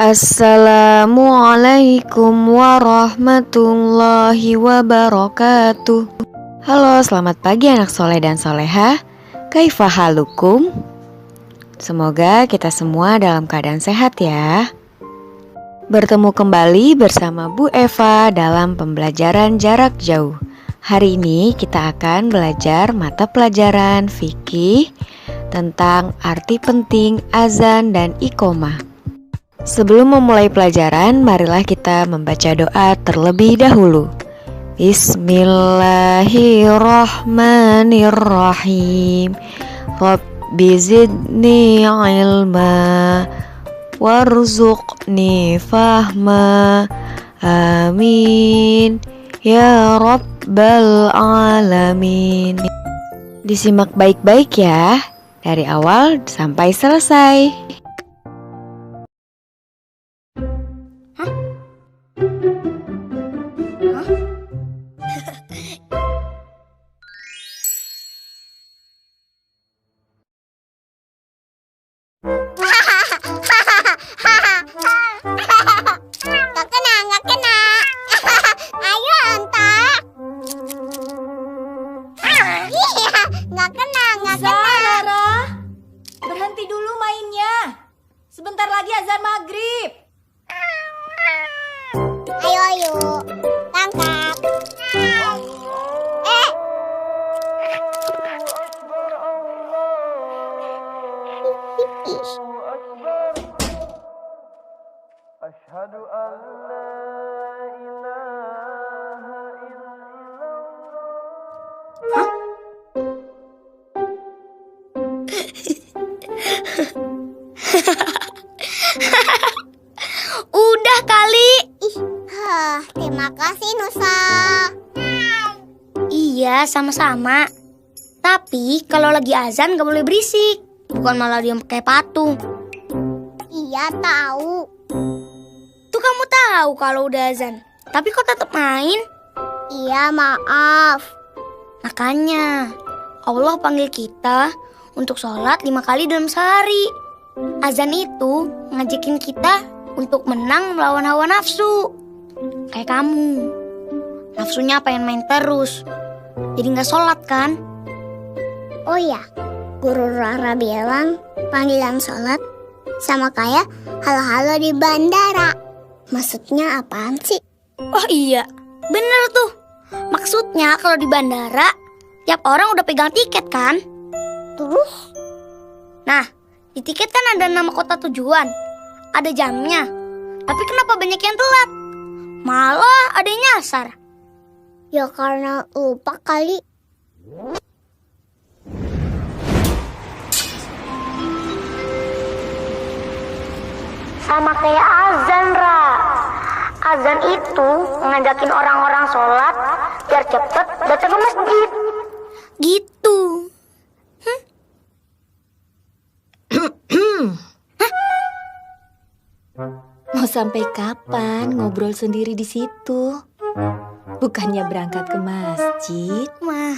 Assalamualaikum warahmatullahi wabarakatuh. Halo, selamat pagi anak soleh dan soleha. Kaifa halukum? Semoga kita semua dalam keadaan sehat ya. Bertemu kembali bersama Bu Eva dalam pembelajaran jarak jauh. Hari ini kita akan belajar mata pelajaran fikih tentang arti penting azan dan iqomah. Sebelum memulai pelajaran, marilah kita membaca doa terlebih dahulu. Bismillahirrahmanirrahim. Rabbi zidni ilma warzuqni fahma. Amin ya rabbal alamin. Disimak baik-baik ya, dari awal sampai selesai. Nggak kena. Ayo antak. Iya, nggak kena. Rara, berhenti dulu mainnya. Sebentar lagi azan maghrib. Ayo, tangkap. Asyhadu an la ilaha illallah. Udah kali. Terima kasih Nusa. Iya, sama-sama. Tapi kalau lagi azan gak boleh berisik. Bukan malah diam pakai patung. Iya tahu. Tuh kamu tahu kalau udah azan. Tapi kok tetap main? Iya maaf. Makanya Allah panggil kita untuk sholat 5 kali dalam sehari. Azan itu ngajakin kita untuk menang melawan hawa nafsu. Kayak kamu, nafsunya pengen main terus, jadi gak sholat kan? Oh ya, Guru Rara bilang panggilan sholat sama kayak halo-halo di bandara. Maksudnya apaan sih? Oh iya, bener tuh. Maksudnya kalau di bandara tiap orang udah pegang tiket kan? Terus? Nah, di tiket kan ada nama kota tujuan, ada jamnya. Tapi kenapa banyak yang telat? Malah ada yang nyasar. Ya karena lupa kali. Sama kayak azan, Ra. Azan itu ngajakin orang-orang sholat biar cepet datang ke masjid. Gitu. Mau sampai kapan ngobrol sendiri di situ? Bukannya berangkat ke masjid? Mah.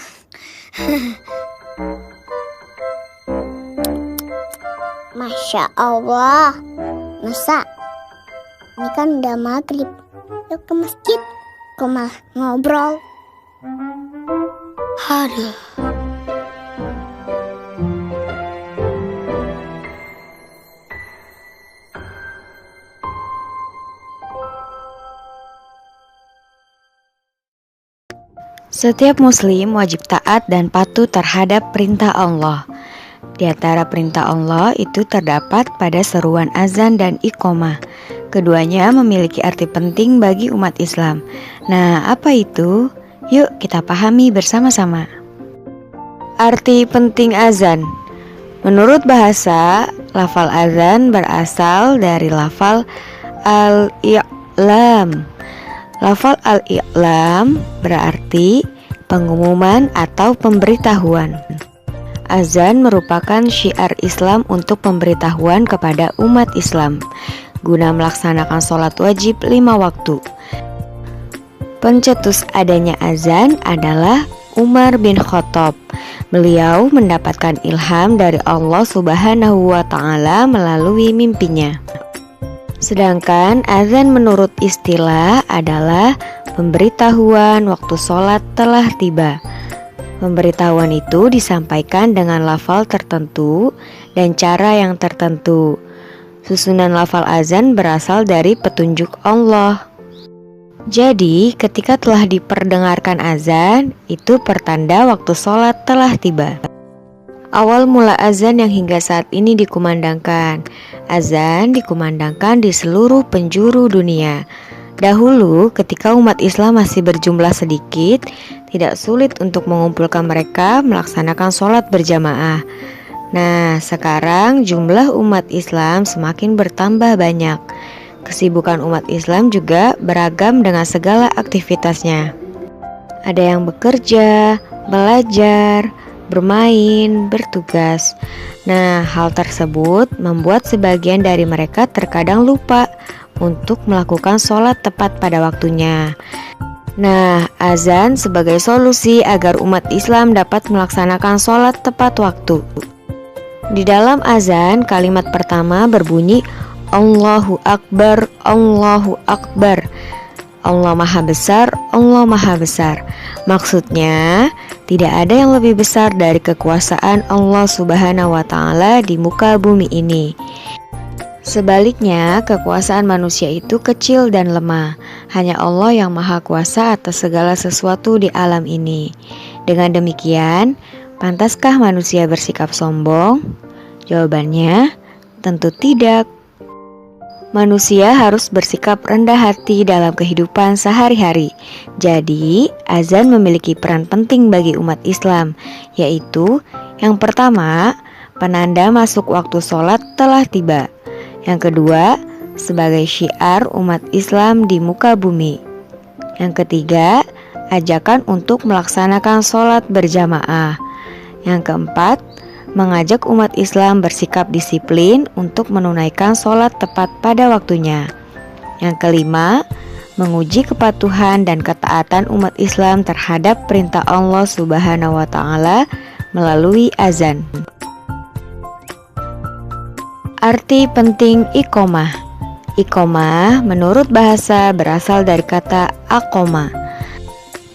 Masya Allah. Nusa, ini kan udah maghrib. Yuk ke masjid. Kok malah ngobrol? Aduh. Setiap muslim wajib taat dan patuh terhadap perintah Allah. Di antara perintah Allah itu terdapat pada seruan azan dan iqomah. Keduanya memiliki arti penting bagi umat Islam. Nah, apa itu? Yuk kita pahami bersama-sama. Arti penting azan. Menurut bahasa, lafal azan berasal dari lafal al-i'lam. Lafal al-i'lam berarti pengumuman atau pemberitahuan. Azan merupakan syiar Islam untuk pemberitahuan kepada umat Islam guna melaksanakan sholat wajib 5 waktu. Pencetus adanya azan adalah Umar bin Khattab. Beliau mendapatkan ilham dari Allah Subhanahu wa Ta'ala melalui mimpinya. Sedangkan azan menurut istilah adalah pemberitahuan waktu sholat telah tiba. Pemberitahuan itu disampaikan dengan lafal tertentu dan cara yang tertentu. Susunan lafal azan berasal dari petunjuk Allah. Jadi, ketika telah diperdengarkan azan, itu pertanda waktu sholat telah tiba. Awal mula azan yang hingga saat ini dikumandangkan. Azan dikumandangkan di seluruh penjuru dunia. Dahulu, ketika umat Islam masih berjumlah sedikit, tidak sulit untuk mengumpulkan mereka melaksanakan sholat berjamaah. Nah, sekarang jumlah umat Islam semakin bertambah banyak. Kesibukan umat Islam juga beragam dengan segala aktivitasnya. Ada yang bekerja, belajar, bermain, bertugas. Nah, hal tersebut membuat sebagian dari mereka terkadang lupa untuk melakukan sholat tepat pada waktunya. Nah, azan sebagai solusi agar umat Islam dapat melaksanakan sholat tepat waktu. Di dalam azan, kalimat pertama berbunyi Allahu Akbar, Allahu Akbar. Allah Maha Besar, Allah Maha Besar. Maksudnya, tidak ada yang lebih besar dari kekuasaan Allah Subhanahu wa Ta'ala di muka bumi ini. Sebaliknya, kekuasaan manusia itu kecil dan lemah. Hanya Allah yang Maha Kuasa atas segala sesuatu di alam ini. Dengan demikian, pantaskah manusia bersikap sombong? Jawabannya, tentu tidak. Manusia harus bersikap rendah hati dalam kehidupan sehari-hari. Jadi, azan memiliki peran penting bagi umat Islam, yaitu yang pertama, penanda masuk waktu sholat telah tiba. Yang kedua, sebagai syiar umat Islam di muka bumi. Yang ketiga, ajakan untuk melaksanakan sholat berjamaah. Yang keempat, mengajak umat Islam bersikap disiplin untuk menunaikan sholat tepat pada waktunya. Yang kelima, menguji kepatuhan dan ketaatan umat Islam terhadap perintah Allah Subhanahu wa Ta'ala melalui azan. Arti penting iqomah. Iqomah menurut bahasa berasal dari kata aqoma.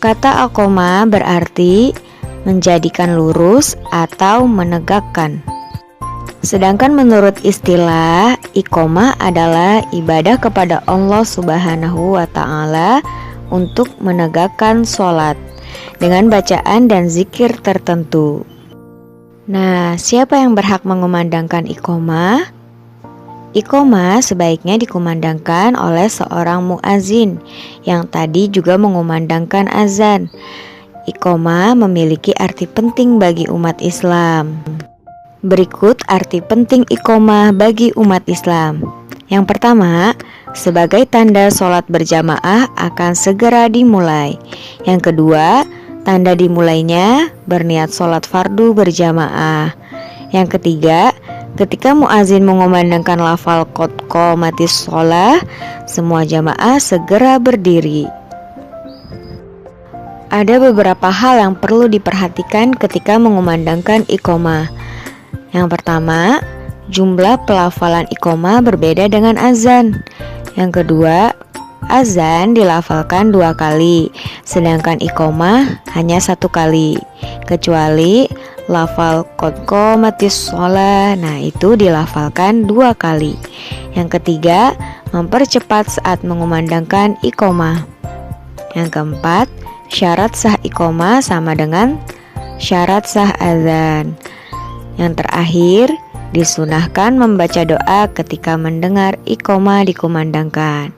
Kata aqoma berarti menjadikan lurus atau menegakkan. Sedangkan menurut istilah, iqomah adalah ibadah kepada Allah Subhanahu wa Ta'ala untuk menegakkan sholat dengan bacaan dan zikir tertentu. Nah, siapa yang berhak mengumandangkan iqomah? Iqomah sebaiknya dikumandangkan oleh seorang muazin yang tadi juga mengumandangkan azan. Iqomah memiliki arti penting bagi umat Islam. Berikut arti penting iqomah bagi umat Islam. Yang pertama, sebagai tanda sholat berjamaah akan segera dimulai. Yang kedua, tanda dimulainya berniat sholat fardu berjamaah. Yang ketiga, ketika muazin mengumandangkan lafal qad qamatis shalah, semua jamaah segera berdiri. Ada beberapa hal yang perlu diperhatikan ketika mengumandangkan iqomah. Yang pertama, jumlah pelafalan iqomah berbeda dengan azan. Yang kedua, azan dilafalkan 2 kali, sedangkan iqomah hanya 1 kali. Kecuali lafal qad qamatis shalah, nah itu dilafalkan 2 kali. Yang ketiga, mempercepat saat mengumandangkan iqomah. Yang keempat, syarat sah iqomah sama dengan syarat sah azan. Yang terakhir, disunahkan membaca doa ketika mendengar iqomah dikumandangkan.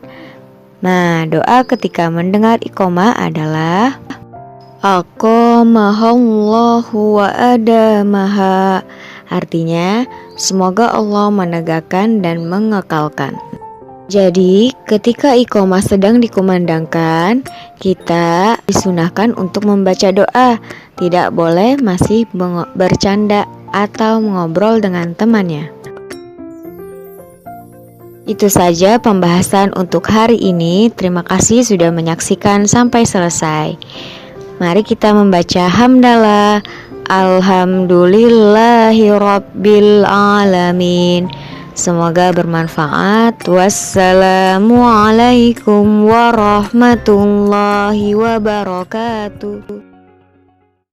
Nah, doa ketika mendengar iqomah adalah aqamahallahu wa adamaha. Artinya, semoga Allah menegakkan dan mengekalkan. Jadi, ketika iqomah sedang dikumandangkan, kita disunahkan untuk membaca doa. Tidak boleh masih bercanda atau mengobrol dengan temannya. Itu saja pembahasan untuk hari ini. Terima kasih sudah menyaksikan sampai selesai. Mari kita membaca hamdalah. Alhamdulillahi rabbil alamin. Semoga bermanfaat. Wassalamualaikum warahmatullahi wabarakatuh.